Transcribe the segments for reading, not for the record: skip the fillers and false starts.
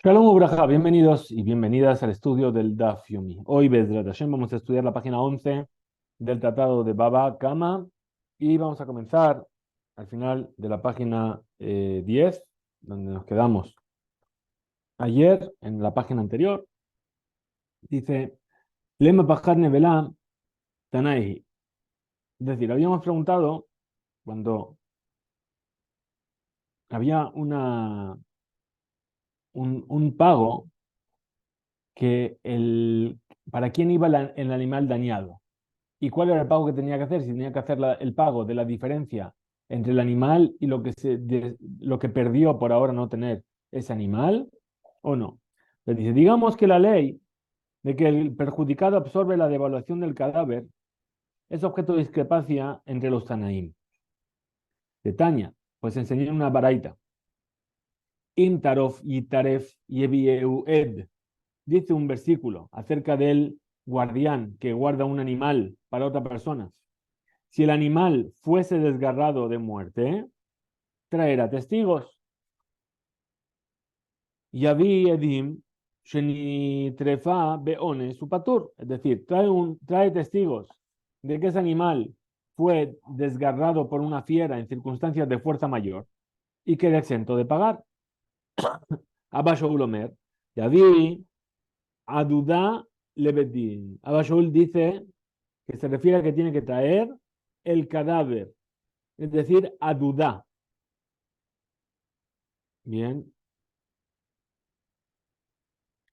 Shalom Ubraja, bienvenidos y bienvenidas al estudio del Daf Yomi. Hoy, Bezrat Hashem, vamos a estudiar la página 11 del Tratado de Baba Kama y vamos a comenzar al final de la página 10, donde nos quedamos ayer, en la página anterior. Dice, Lema Pajad Nevelam Tanaihi. Es decir, habíamos preguntado cuando había un pago para quién iba el animal dañado. ¿Y cuál era el pago que tenía que hacer? Si tenía que hacer el pago de la diferencia entre el animal y lo que perdió por ahora no tener ese animal o no. Le dice, digamos que la ley de que el perjudicado absorbe la devaluación del cadáver es objeto de discrepancia entre los Tanaim. De Tania, pues enseñé una baraita. Im tarof y taref yebieu ed. Dice un versículo acerca del guardián que guarda un animal para otra persona. Si el animal fuese desgarrado de muerte, traerá testigos. Yavi edim sheni trefa beone supatur. Es decir, trae testigos de que ese animal fue desgarrado por una fiera en circunstancias de fuerza mayor y queda exento de pagar. Abba Shaul Omer, Yavi aduda lebedin. Abba Shaul dice que se refiere a que tiene que traer el cadáver, es decir, adudá. Bien,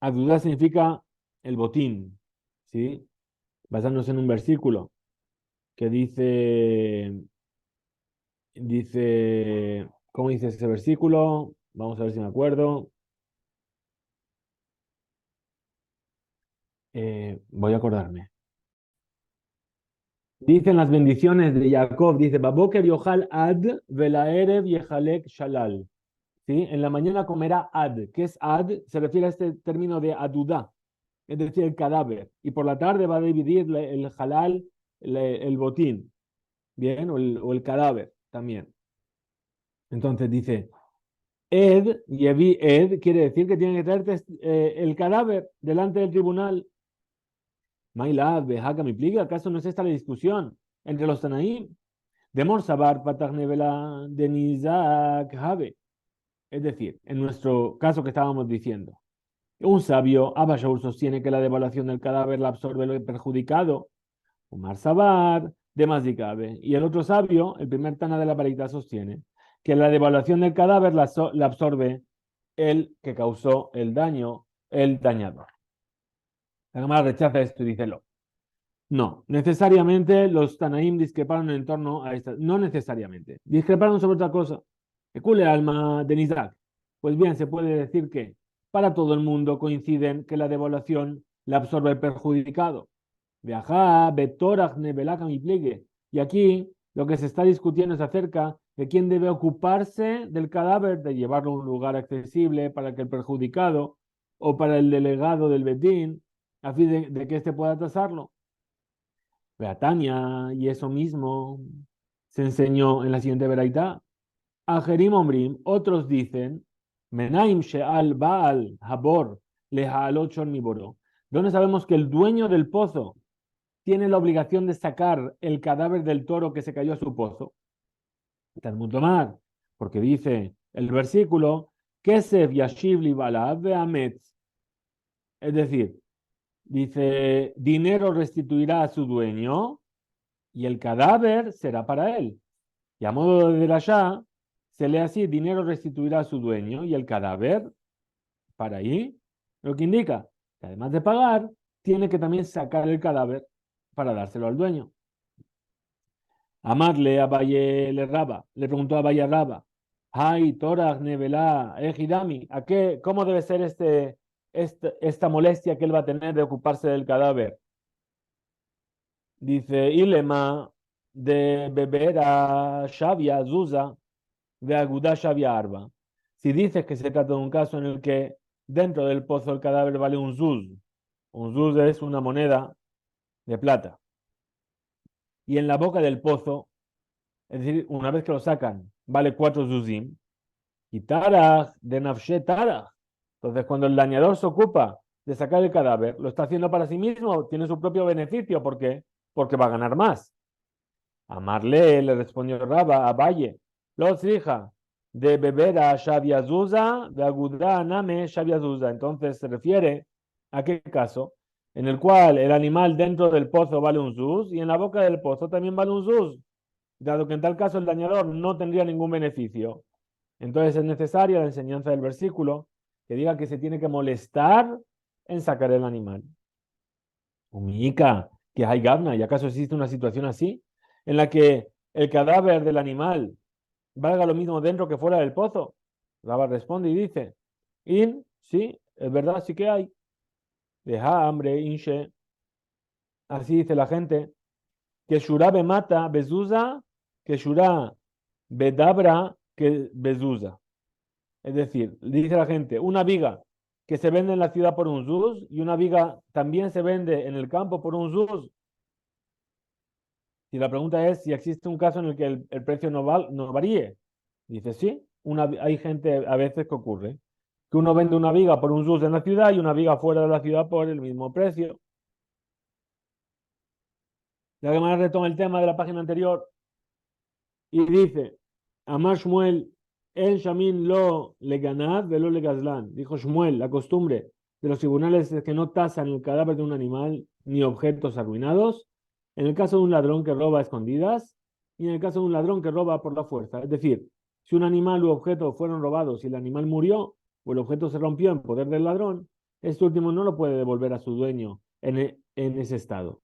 adudá significa el botín, ¿sí? Basándose en un versículo que ¿cómo dice ese versículo? Vamos a ver si me acuerdo. Voy a acordarme. Dicen las bendiciones de Jacob, dice, Baboker yochal ad velaerev yechalek shalal. ¿Sí? En la mañana comerá ad. ¿Qué es ad? Se refiere a este término de adudá, es decir, el cadáver. Y por la tarde va a dividir el halal, el botín, ¿bien? O el cadáver también. Entonces dice, Ed, Yevi Ed, quiere decir que tiene que traer el cadáver delante del tribunal. Mailad, Bejaca, mi pliga, ¿acaso no es esta la discusión entre los Tanaim? De Morsabar, Patagnevela, de Nizak, Habe. Es decir, en nuestro caso que estábamos diciendo, un sabio, Abba Shaul, sostiene que la devaluación del cadáver la absorbe el perjudicado. Umar Sabar, de Mazikabe. Y el otro sabio, el primer Tana de la parita, sostiene que la devaluación del cadáver la absorbe el que causó el daño, el dañador. La Gemara rechaza esto y dice lo. No, necesariamente los Tanaim discreparon en torno a esta. No necesariamente. Discreparon sobre otra cosa. Ecule alma de Nizak. Pues bien, se puede decir que para todo el mundo coinciden que la devaluación la absorbe el perjudicado. Viajá, betorach nebelaka mi pliegue. Y aquí lo que se está discutiendo es acerca de quién debe ocuparse del cadáver, de llevarlo a un lugar accesible para que el perjudicado o para el delegado del Bedín, a fin de que éste pueda tasarlo. Beatania, y eso mismo se enseñó en la siguiente veraidad. Ajerim Omrim, otros dicen, Menaim Sheal Baal Habor Lehaalot Shon Miboro. ¿Dónde sabemos que el dueño del pozo tiene la obligación de sacar el cadáver del toro que se cayó a su pozo? Talmud Lomar, porque dice el versículo, Kesef Yashiv Li Balav Beametz. Es decir, dice, dinero restituirá a su dueño y el cadáver será para él. Y a modo de derashá, se lee así, dinero restituirá a su dueño y el cadáver para ahí. Lo que indica que además de pagar, tiene que también sacar el cadáver para dárselo al dueño. Amarle a Valle le Raba, le preguntó a Valle Raba, Ay, Torah, Nevelá, Ejidami, ¿cómo debe ser esta molestia que él va a tener de ocuparse del cadáver? Dice, Ilema de beber a Shavia Zuza de Agudá Shavia Arba. Si dices que se trata de un caso en el que dentro del pozo el cadáver vale un zuz es una moneda de plata, y en la boca del pozo, es decir, una vez que lo sacan, vale 4 zuzim, y taraj de nafshe taraj, Entonces, cuando el dañador se ocupa de sacar el cadáver, lo está haciendo para sí mismo, tiene su propio beneficio. ¿Por qué? Porque va a ganar más. Amarle, le respondió Raba a Valle, los hija de beber a Shavia Zuza, de agudá a Name Shavia Zuza. Entonces se refiere a qué caso, en el cual el animal dentro del pozo vale un zuz y en la boca del pozo también vale un zuz, dado que en tal caso el dañador no tendría ningún beneficio. Entonces es necesaria la enseñanza del versículo que diga que se tiene que molestar en sacar el animal. Umica, que hay gabna, ¿y acaso existe una situación así? En la que el cadáver del animal valga lo mismo dentro que fuera del pozo. Raba responde y dice, sí, es verdad, sí que hay. Deja hambre, inche. Así dice la gente. Que shura mata, bezuza, que shura bedabra, que bezuza. Es decir, dice la gente, una viga que se vende en la ciudad por un zuz y una viga también se vende en el campo por un zuz. Si la pregunta es si existe un caso en el que el precio no varíe. Dice, sí, hay gente a veces que ocurre, que uno vende una viga por un zuz en la ciudad y una viga fuera de la ciudad por el mismo precio. De alguna manera retoma el tema de la página anterior y dice, Amar Shmuel, el Shamin lo le ganad, velo le gazlán. Dijo Shmuel, la costumbre de los tribunales es que no tasan el cadáver de un animal ni objetos arruinados, en el caso de un ladrón que roba a escondidas y en el caso de un ladrón que roba por la fuerza. Es decir, si un animal u objeto fueron robados y el animal murió o el objeto se rompió en poder del ladrón, este último no lo puede devolver a su dueño en ese estado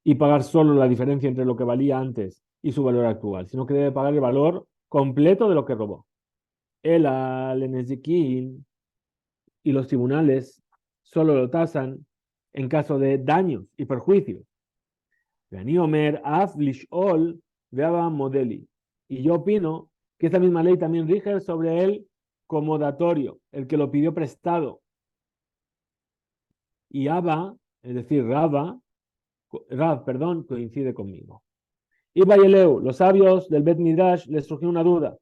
y pagar solo la diferencia entre lo que valía antes y su valor actual, sino que debe pagar el valor completo de lo que robó. El Nezikin y los tribunales solo lo tasan en caso de daños y perjuicios. Omer, Af, Lishol, Veaba Modeli. Y yo opino que esta misma ley también rige sobre el comodatorio, el que lo pidió prestado. Y Abba, es decir, Rav, perdón, coincide conmigo. Y Bayeleu, los sabios del Bet Midrash, les surgió una duda.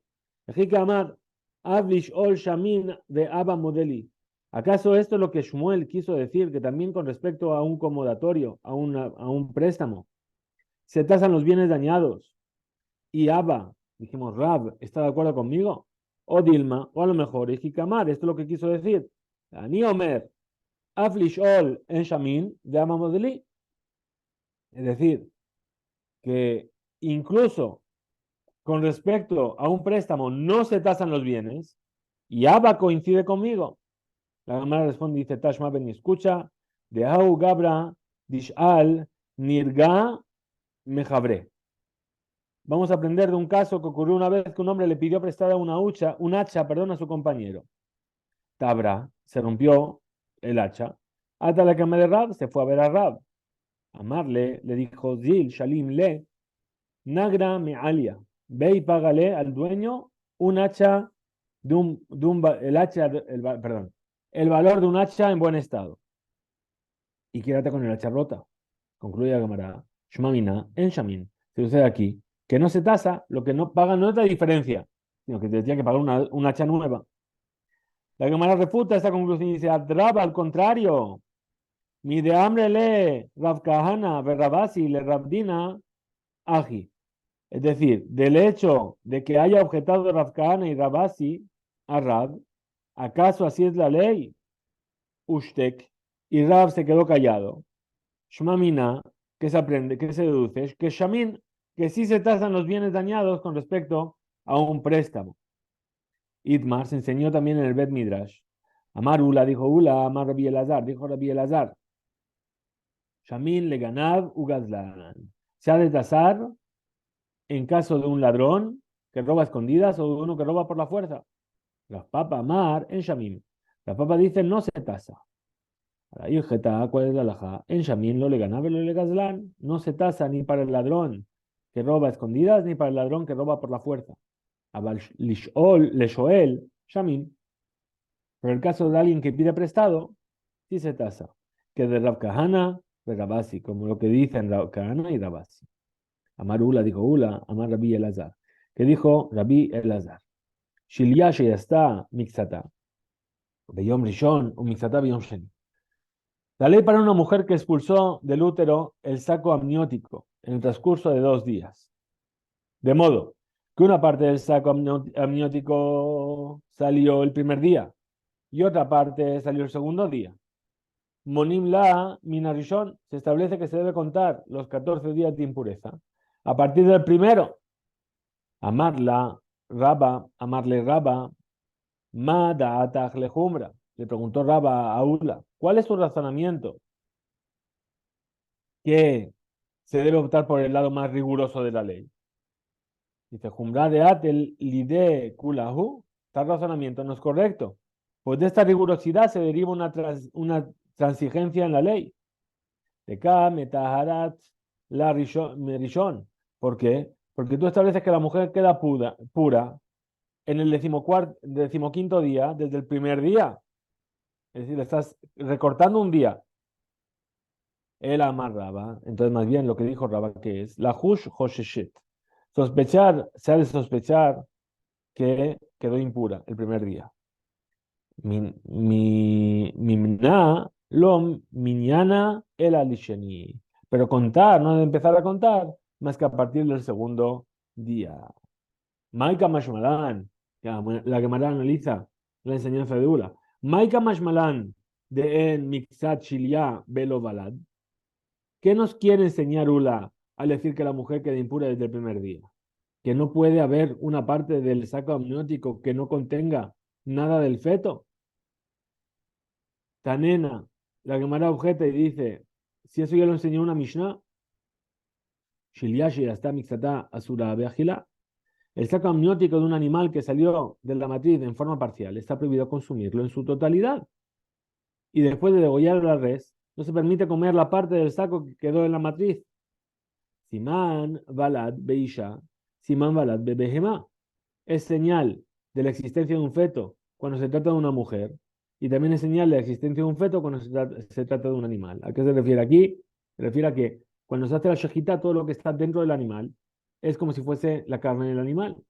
Ejike Amar, Avlish Ol Shamin de Abba Modeli. ¿Acaso esto es lo que Shmuel quiso decir, que también con respecto a un comodatorio, a un préstamo, se tasan los bienes dañados? Y Abba, dijimos, Rab, ¿está de acuerdo conmigo? O Dilma, o a lo mejor, Ejike Amar, esto es lo que quiso decir. Ani Omer, Avlish Ol en Shamin de Abba Modeli. Es decir, que incluso con respecto a un préstamo no se tasan los bienes, y Abba coincide conmigo. La Gemara responde, dice Tashma ben escucha, de Au Gabra, Dishal, Nirga, Mejabre. Vamos a aprender de un caso que ocurrió una vez que un hombre le pidió prestada un hacha, a su compañero. Tabra, se rompió el hacha. Hasta la cama de Rab, se fue a ver a Rab. Amarle, le dijo, Zil, Shalim, le, Nagra, me alia. Ve y págale al dueño un hacha el valor de un hacha en buen estado. Y quédate con el hacha rota. Concluye la camarada. Shmamina, en Shamin. Se sucede aquí que no se tasa, lo que no paga no es la diferencia, sino que te tiene que pagar un hacha nueva. La camarada refuta esta conclusión y dice, Adraba, al contrario. Mi de hambre le Rav Kahana, Berrabasi, le Rabdina, Aji. Es decir, del hecho de que haya objetado Rav Kahana y Rabasi a Rab, ¿acaso así es la ley? Ushtek, y Rab se quedó callado. Shmamina, que se aprende, que se deduce, que Shamin, que sí se tasan los bienes dañados con respecto a un préstamo. Itmar se enseñó también en el Bet Midrash. Amar Ula, dijo Ula, Amar Rabbi Elazar, dijo Rabbi Elazar. Shamin le ganad ugazlan. Se ha de tasar en caso de un ladrón que roba a escondidas o de uno que roba por la fuerza. La papa Amar en Shamim. La papa dice no se tasa. Ahí ¿cuál es la alhaja? En Shamim lo le ganaba lo le gazlan. No se tasa ni para el ladrón que roba a escondidas ni para el ladrón que roba por la fuerza. Abal le shoel Shamim. Pero el caso de alguien que pide prestado, sí se tasa. Que de Rab Kahana, de Rabasi, como lo que dicen Rab Kahana y Rabasi. Amar Ula dijo Ula, Amar Rabbi Elazar. ¿Qué dijo Rabbi Elazar? Shilya ya está mixata. Beyom Rishon, o Mixatá Beyom Sheni. La ley para una mujer que expulsó del útero el saco amniótico en el transcurso de 2 días. De modo que una parte del saco amniótico salió el primer día y otra parte salió el segundo día. Monim la minarishon, se establece que se debe contar los 14 días de impureza. A partir del primero, amarle Raba, ma da'atach lejumbra. Le preguntó Raba a Ula, ¿cuál es tu razonamiento? Que se debe optar por el lado más riguroso de la ley. Dice, Jumbra de atel lide kulahu, tal razonamiento no es correcto. Pues de esta rigurosidad se deriva una transigencia en la ley. De ka metaharat la rishon. ¿Por qué? Porque tú estableces que la mujer queda pura en el decimoquinto día, desde el primer día. Es decir, le estás recortando un día. El amar Raba. Entonces, más bien lo que dijo Raba, que es la hush hosheshet. Sospechar, se ha de sospechar que quedó impura el primer día. Mimna lo miñana el alisheni. Pero contar, no de empezar a contar, más que a partir del segundo día. Maika Mashmalan, la Gemara analiza la enseñanza de Ula. Maika Mashmalan de en Mixat Shilia Belo Balad. ¿Qué nos quiere enseñar Ula al decir que la mujer queda impura desde el primer día? Que no puede haber una parte del saco amniótico que no contenga nada del feto. Tanena, la Gemara objeta y dice, si eso ya lo enseñó una Mishnah, Shiliashi hasta Mixatá Asura Beagila, el saco amniótico de un animal que salió de la matriz en forma parcial está prohibido consumirlo en su totalidad. Y después de degollar a la res, no se permite comer la parte del saco que quedó en la matriz. Simán Balad Beisha, Simán Balad Bebehema. Es señal de la existencia de un feto cuando se trata de una mujer. Y también es señal de la existencia de un feto cuando se trata de un animal. ¿A qué se refiere aquí? Se refiere a que cuando se hace la shejita, todo lo que está dentro del animal es como si fuese la carne del animal.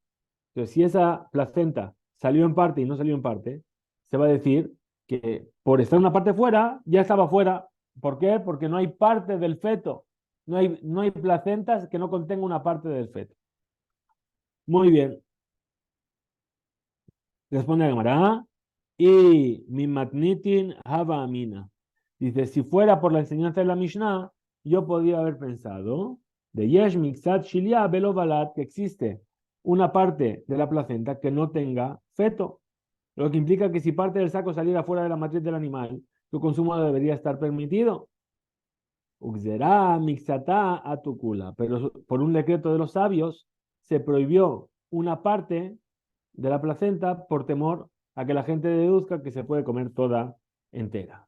Entonces, si esa placenta salió en parte y no salió en parte, se va a decir que por estar una parte fuera, ya estaba fuera. ¿Por qué? Porque no hay parte del feto. No hay placentas que no contengan una parte del feto. Muy bien. Responde a Gemara. Y mi matnitin hava amina. Dice, si fuera por la enseñanza de la Mishnah, yo podría haber pensado de yesh mixat shilia belo balat, que existe una parte de la placenta que no tenga feto, lo que implica que si parte del saco saliera fuera de la matriz del animal, su consumo debería estar permitido. Uxerá mixatá atukula, pero por un decreto de los sabios se prohibió una parte de la placenta por temor a que la gente deduzca que se puede comer toda entera.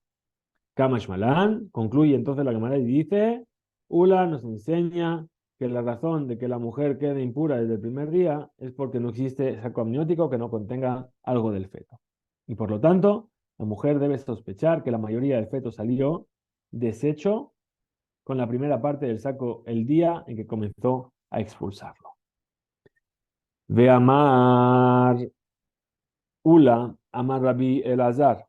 Kamash Malan concluye entonces la Gemara y dice, Ula nos enseña que la razón de que la mujer quede impura desde el primer día es porque no existe saco amniótico que no contenga algo del feto. Y por lo tanto, la mujer debe sospechar que la mayoría del feto salió deshecho con la primera parte del saco el día en que comenzó a expulsarlo. Ve amar Ula, amar Rabbi Elazar.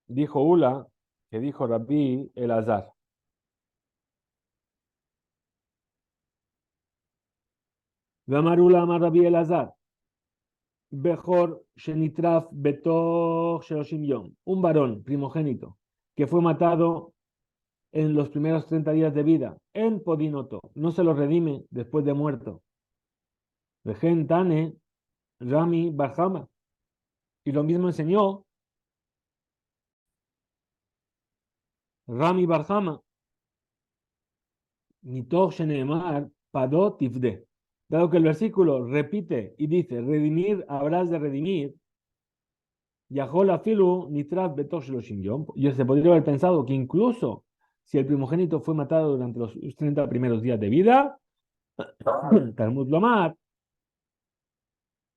Dijo Ula, que dijo Rabbi Elazar. Ve amar Ula, amar Rabbi Elazar. Bejor Shenitraf Betoch Sheloshim Yom. Un varón primogénito que fue matado en los primeros 30 días de vida. En Podinoto. No se lo redime después de muerto. Vejen Tane Rami Barjama. Y lo mismo enseñó Rami Barjama. Mitoch Sheneemar Padot Tifde. Dado que el versículo repite y dice, redimir, habrás de redimir, Yahola Filu Nitraf Betosh Loshim Yom. Yo se podría haber pensado que incluso si el primogénito fue matado durante los 30 primeros días de vida, Talmud Lomar,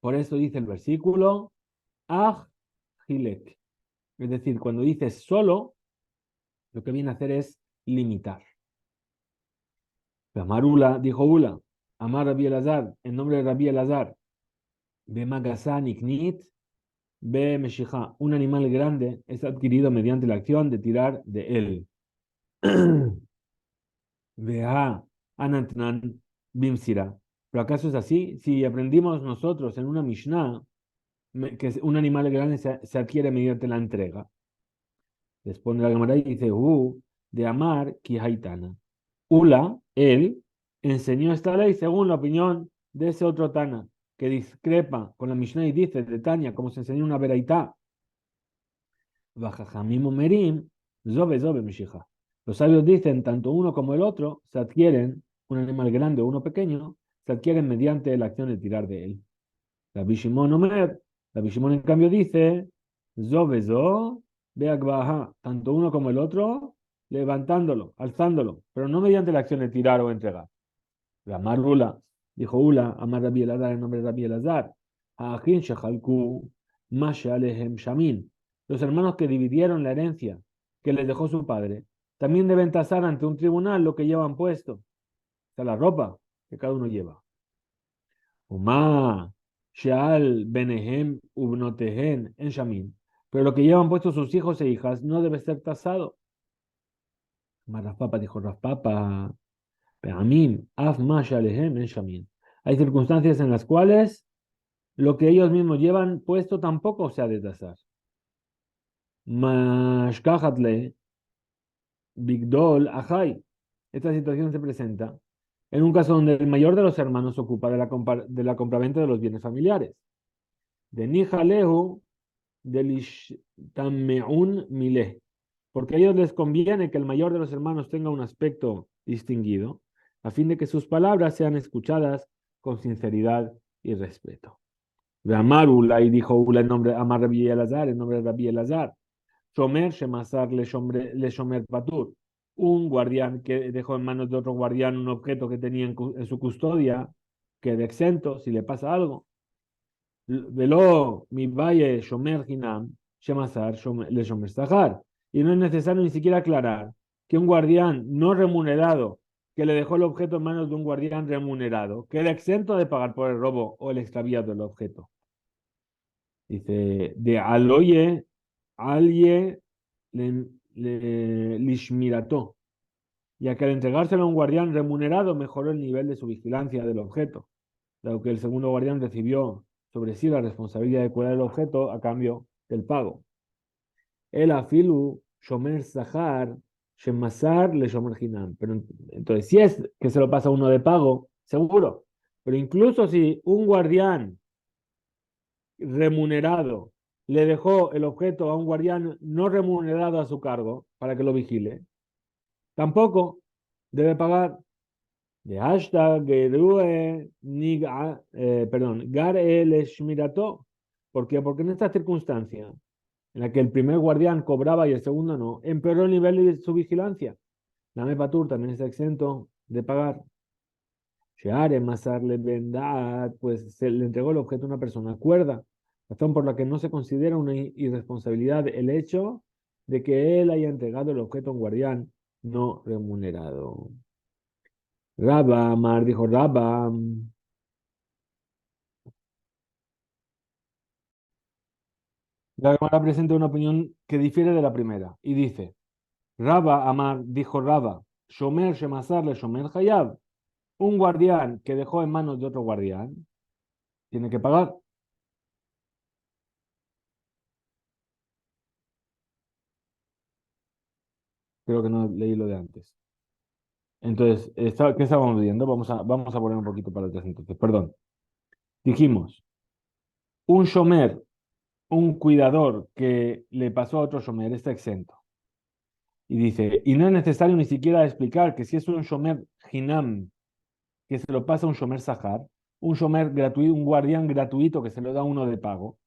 por eso dice el versículo, Ah Hilek. Es decir, cuando dices solo, lo que viene a hacer es limitar. Amarula, dijo Ula, Amar Rabbi Elazar, en nombre de Rabbi Elazar, Bemagasán Iknit, Ve Meshija, un animal grande es adquirido mediante la acción de tirar de él. Vea Anatnan Bimsira. ¿Pero acaso es así? Si aprendimos nosotros en una Mishnah que un animal grande se adquiere mediante la entrega. Responde la Gemara y dice, de Amar Kihaitana. Ula, él, enseñó esta ley según la opinión de ese otro Tana, que discrepa con la Mishnah y dice de Tania, como se enseñó una veraitá. Bajajamim Merim, Zobe Zobe Mishija. Los sabios dicen, tanto uno como el otro se adquieren, un animal grande o uno pequeño, se adquieren mediante la acción de tirar de él. Rabbi Shimon Omer, Rabbi Shimon en cambio dice, Zobe Zo, Beagbaha, tanto uno como el otro, levantándolo, alzándolo, pero no mediante la acción de tirar o entregar. Amar Ula, dijo Ula, Amar Rabbi Elazar en nombre de Rabbi Elazar, Ha'achin Shechalku, Mashe Alehem Shamin. Los hermanos que dividieron la herencia que les dejó su padre, también deben tasar ante un tribunal lo que llevan puesto, o sea, la ropa que cada uno lleva. Umá, Sheal, Benehem, Ubnotehen, en Shamin. Pero lo que llevan puesto sus hijos e hijas no debe ser tasado. Mas Raspapa dijo, Raspapa, Peamim, Af Mashalehem, en Shamin. Hay circunstancias en las cuales lo que ellos mismos llevan puesto tampoco se ha de tasar. Mashkahatle, Bigdol, Ajay. Esta situación se presenta en un caso donde el mayor de los hermanos se ocupa de la compraventa de los bienes familiares. De Nihalehu, del Ishtameun Mileh. Porque a ellos les conviene que el mayor de los hermanos tenga un aspecto distinguido, a fin de que sus palabras sean escuchadas con sinceridad y respeto. De Amar Ula, y dijo Ula en nombre de Amar Rabbi Elazar, en nombre de Rabbi Elazar. Shomer Shemasar le Shomer Patur. Un guardián que dejó en manos de otro guardián un objeto que tenía en su custodia, quede exento si le pasa algo. Velo mi valle Shomer Hinam, Shemasar le Shomer Sahar. Y no es necesario ni siquiera aclarar que un guardián no remunerado que le dejó el objeto en manos de un guardián remunerado queda exento de pagar por el robo o el extravío del objeto. Dice, de aloye, alye, lishmirato, ya que al entregárselo a un guardián remunerado mejoró el nivel de su vigilancia del objeto, dado que el segundo guardián recibió sobre sí la responsabilidad de cuidar el objeto a cambio del pago. El afilu, shomer sahar, shemasar, le shomer hinam. Pero entonces, si es que se lo pasa uno de pago, seguro. Pero incluso si un guardián remunerado le dejó el objeto a un guardián no remunerado a su cargo para que lo vigile, tampoco debe pagar. De hashtag gerue gar el shmirato. ¿Por qué? Porque en esta circunstancia, en la que el primer guardián cobraba y el segundo no, empeoró el nivel de su vigilancia. Dame Patur también está exento de pagar. Sheare Masarle Bendat, pues se le entregó el objeto a una persona cuerda, razón por la que no se considera una irresponsabilidad el hecho de que él haya entregado el objeto a un guardián no remunerado. Rabba, Mar dijo Rabba. La Gemara presenta una opinión que difiere de la primera y dice: Rabba Amar dijo Rabba, Shomer Shemasarle Shomer Hayab, un guardián que dejó en manos de otro guardián, tiene que pagar. Creo que no leí lo de antes. Entonces, ¿qué estábamos viendo? Vamos a poner un poquito para atrás entonces, perdón. Dijimos, un shomer, un cuidador que le pasó a otro shomer está exento. Y dice, y no es necesario ni siquiera explicar que si es un shomer hinam, que se lo pasa a un shomer sahar, un shomer gratuito, un guardián gratuito que se lo da uno de pago.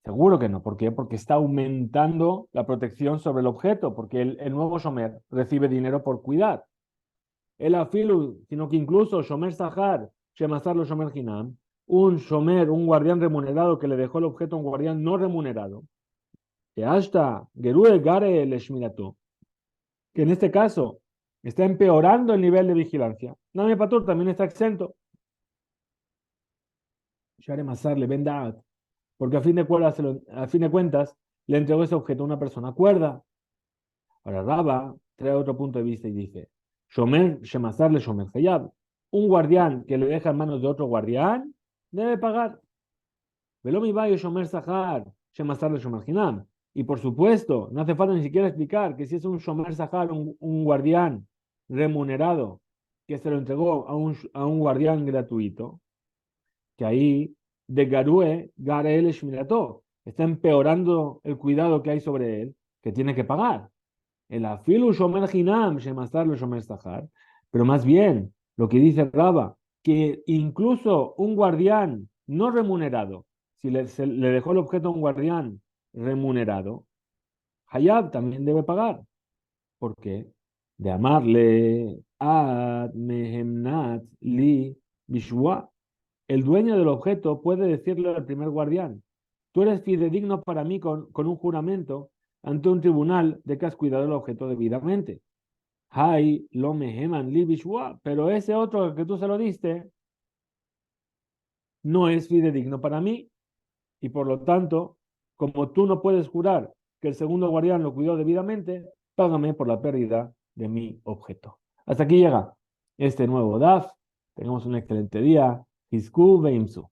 Seguro que no. ¿Por qué? Porque está aumentando la protección sobre el objeto, porque el nuevo shomer recibe dinero por cuidar. El afilu, sino que incluso Shomer Sahar, Shemasar lo Shomer Hinam, un Shomer, un guardián remunerado que le dejó el objeto a un guardián no remunerado, que hasta Gerue Gare el Shmirato, que en este caso está empeorando el nivel de vigilancia. Name Patur también está exento. Share Masar le Bendaat, porque a fin de cuentas le entregó ese objeto a una persona cuerda. Ahora Raba trae otro punto de vista y dice, Shomer Shemazar le Shomer Hayab. Un guardián que le deja en manos de otro guardián debe pagar. Velomi Bayo Shomer Sahar, Shemazar le Shomer Hinam. Y por supuesto, no hace falta ni siquiera explicar que si es un Shomer Sahar, un guardián remunerado, que se lo entregó a un guardián gratuito, que ahí de Garue, Garel Shmirato, está empeorando el cuidado que hay sobre él, que tiene que pagar. El afilu shomer hinam, shemasar lo shomer sahar. Pero más bien, lo que dice Raba, que incluso un guardián no remunerado, si le dejó el objeto a un guardián remunerado, Hayab también debe pagar. ¿Por qué? De amarle ad mehemnat li bishua. El dueño del objeto puede decirle al primer guardián, tú eres fidedigno para mí con un juramento ante un tribunal de que has cuidado el objeto debidamente. Hay lo meheman li bishua, pero ese otro que tú se lo diste no es fidedigno para mí y por lo tanto, como tú no puedes jurar que el segundo guardián lo cuidó debidamente, págame por la pérdida de mi objeto. Hasta aquí llega este nuevo DAF. Tengamos un excelente día. Hisku Beimsu.